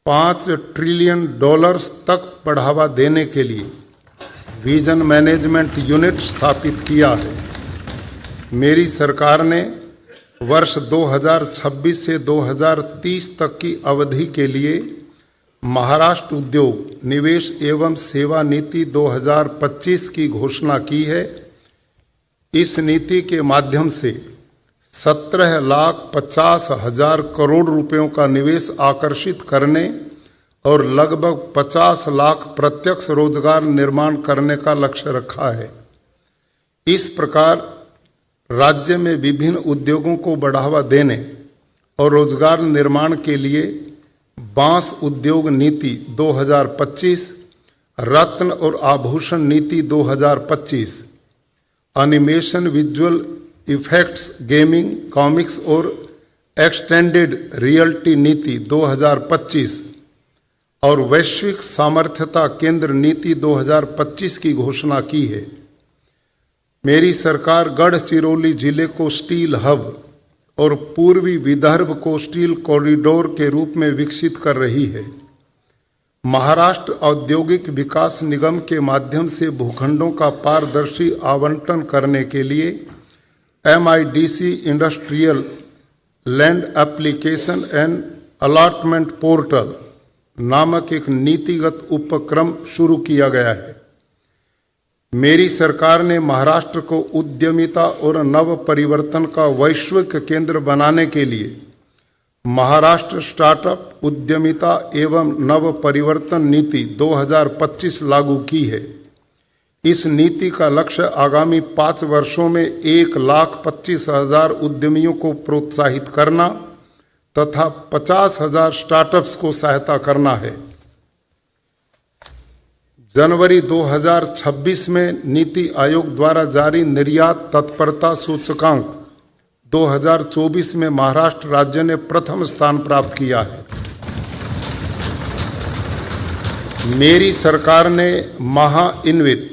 $5 trillion तक बढ़ावा देने के लिए विजन मैनेजमेंट यूनिट स्थापित किया है। मेरी सरकार ने वर्ष 2026 से 2030 तक की अवधि के लिए महाराष्ट्र उद्योग निवेश एवं सेवा नीति 2025 की घोषणा की है। इस नीति के माध्यम से 17,50,000 करोड़ रुपयों का निवेश आकर्षित करने और लगभग 50 लाख प्रत्यक्ष रोजगार निर्माण करने का लक्ष्य रखा है। इस प्रकार राज्य में विभिन्न उद्योगों को बढ़ावा देने और रोजगार निर्माण के लिए बांस उद्योग नीति 2025, रत्न और आभूषण नीति 2025, animation, visual effects, gaming, comics और एक्सटेंडेड रियलिटी नीति 2025 और वैश्विक सामर्थ्यता केंद्र नीति 2025 की घोषणा की है। मेरी सरकार गढ़चिरौली जिले को स्टील हब और पूर्वी विदर्भ को स्टील कॉरिडोर के रूप में विकसित कर रही है। महाराष्ट्र औद्योगिक विकास निगम के माध्यम से भूखंडों का पारदर्शी आवंटन करने के लिए MIDC industrial land application and allotment portal नामक एक नीतिगत उपक्रम शुरू किया गया है। मेरी सरकार ने महाराष्ट्र को उद्यमिता और नव परिवर्तन का वैश्विक केंद्र बनाने के लिए महाराष्ट्र स्टार्टअप उद्यमिता एवं नव परिवर्तन नीति 2025 लागू की है। इस नीति का लक्ष्य आगामी 5 वर्षों में 1,25,000 उद्यमियों को प्रोत्साहित करना तथा 50,000 स्टार्टअप्स को सहायता करना है। जनवरी 2026 में नीति आयोग द्वारा जारी निर्यात तत्परता सूचकांक 2024 में महाराष्ट्र राज्य ने प्रथम स्थान प्राप्त किया है। मेरी सरकार ने महाइन्वेट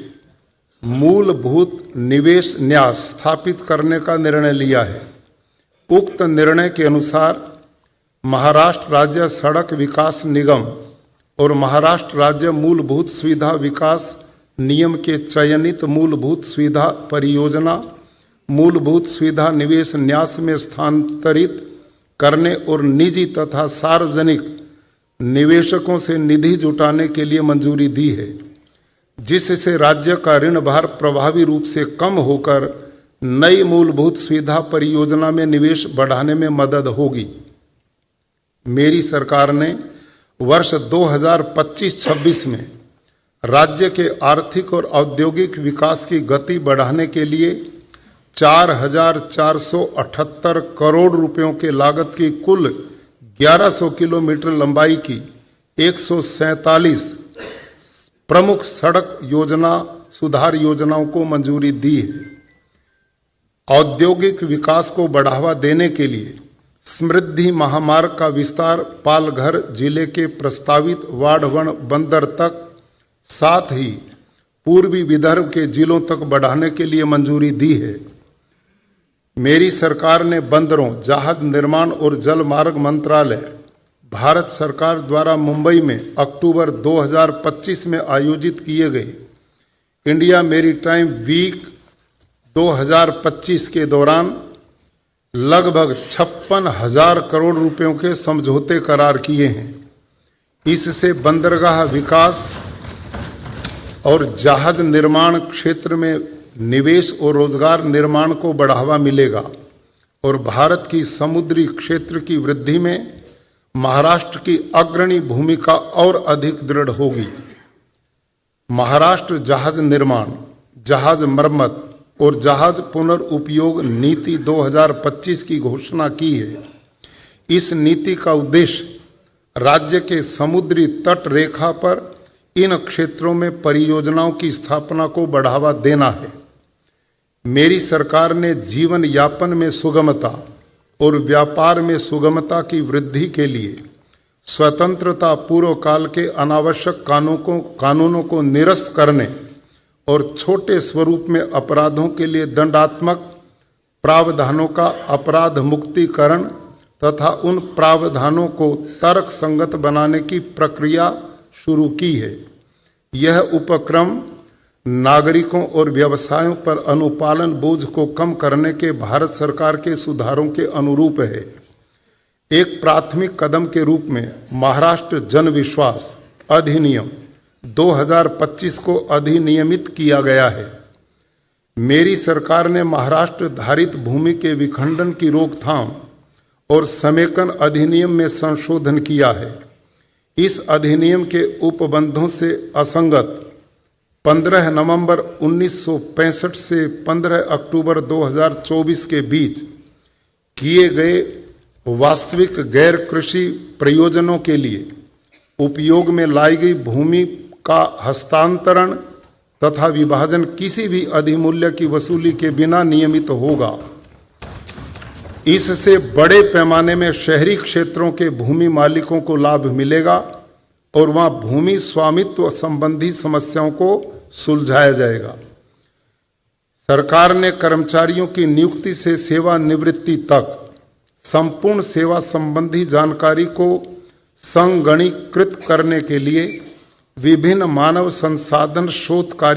मूलभूत निवेश न्यास स्थापित करने का निर्णय लिया है। उक्त निर्णय के अनुसार महाराष्ट्र राज्य सड़क विकास निगम और महाराष्ट्र राज्य मूलभूत सुविधा विकास नियम के चयनित मूलभूत सुविधा परियोजना मूलभूत सुविधा निवेश न्यास में स्थानांतरित करने और निजी तथा सार्वजनिक निवेशकों से निधि जुटाने के लिए मंजूरी दी है, जिससे राज्य का ऋण भार प्रभावी रूप से कम होकर नई मूलभूत सुविधा परियोजना में निवेश बढ़ाने में मदद होगी। मेरी सरकार ने वर्ष 2025-26 में राज्य के आर्थिक और औद्योगिक विकास की गति बढ़ाने के लिए 4,478 करोड़ रुपयों के लागत की कुल 1100 किलोमीटर लंबाई की 147 प्रमुख सड़क योजना सुधार योजनाओं को मंजूरी दी है। औद्योगिक विकास को बढ़ावा देने के लिए समृद्धि महामार्ग का विस्तार पालघर जिले के प्रस्तावित वाढ़वन बंदर तक, साथ ही पूर्वी विदर्भ के जिलों तक बढ़ाने के लिए मंजूरी दी है। मेरी सरकार ने बंदरों, जहाज निर्माण और जल मार्ग मंत्रालय, भारत सरकार द्वारा मुंबई में अक्टूबर 2025 में आयोजित किए गए इंडिया मैरीटाइम वीक 2025 के दौरान लगभग 56,000 करोड़ रुपयों के समझौते करार किए हैं। इससे बंदरगाह विकास और जहाज निर्माण क्षेत्र में निवेश और रोजगार निर्माण को बढ़ावा मिलेगा और भारत की समुद्री क्षेत्र की वृद्धि में महाराष्ट्र की अग्रणी भूमिका और अधिक दृढ़ होगी। महाराष्ट्र जहाज निर्माण, जहाज मरम्मत और जहाज पुनर्उपयोग नीति 2025 की घोषणा की है। इस नीति का उद्देश्य राज्य के समुद्री तट रेखा पर इन क्षेत्रों में परियोजनाओं की स्थापना को बढ़ावा देना है। मेरी सरकार ने जीवन यापन में सुगमता और व्यापार में सुगमता की वृद्धि के लिए स्वतंत्रता पूर्व काल के अनावश्यक कानूनों को निरस्त करने और छोटे स्वरूप में अपराधों के लिए दंडात्मक प्रावधानों का अपराध मुक्तिकरण तथा उन प्रावधानों को तर्क संगत बनाने की प्रक्रिया शुरू की है। यह उपक्रम नागरिकों और व्यवसायों पर अनुपालन बोझ को कम करने के भारत सरकार के सुधारों के अनुरूप है। एक प्राथमिक कदम के रूप में महाराष्ट्र जन विश्वास अधिनियम 2025 को अधिनियमित किया गया है। मेरी सरकार ने महाराष्ट्र धारित भूमि के विखंडन की रोकथाम और समेकन अधिनियम में संशोधन किया है। इस अधिनियम के उपबंधों से असंगत 15 नवंबर 1965 से 15 अक्टूबर 2024 के बीच किए गए वास्तविक गैर कृषि प्रयोजनों के लिए उपयोग में लाई गई भूमि का हस्तांतरण तथा विभाजन किसी भी अधिमूल्य की वसूली के बिना नियमित होगा। इससे बड़े पैमाने में शहरी क्षेत्रों के भूमि मालिकों को लाभ मिलेगा और वहां भूमि स्वामित्व संबंधी समस्याओं को सुलझाया जाएगा। सरकार ने कर्मचारियों की नियुक्ति से सेवानिवृत्ति तक संपूर्ण सेवा संबंधी जानकारी को संगणीकृत करने के लिए विभिन्न मानव संसाधन शोध कार्य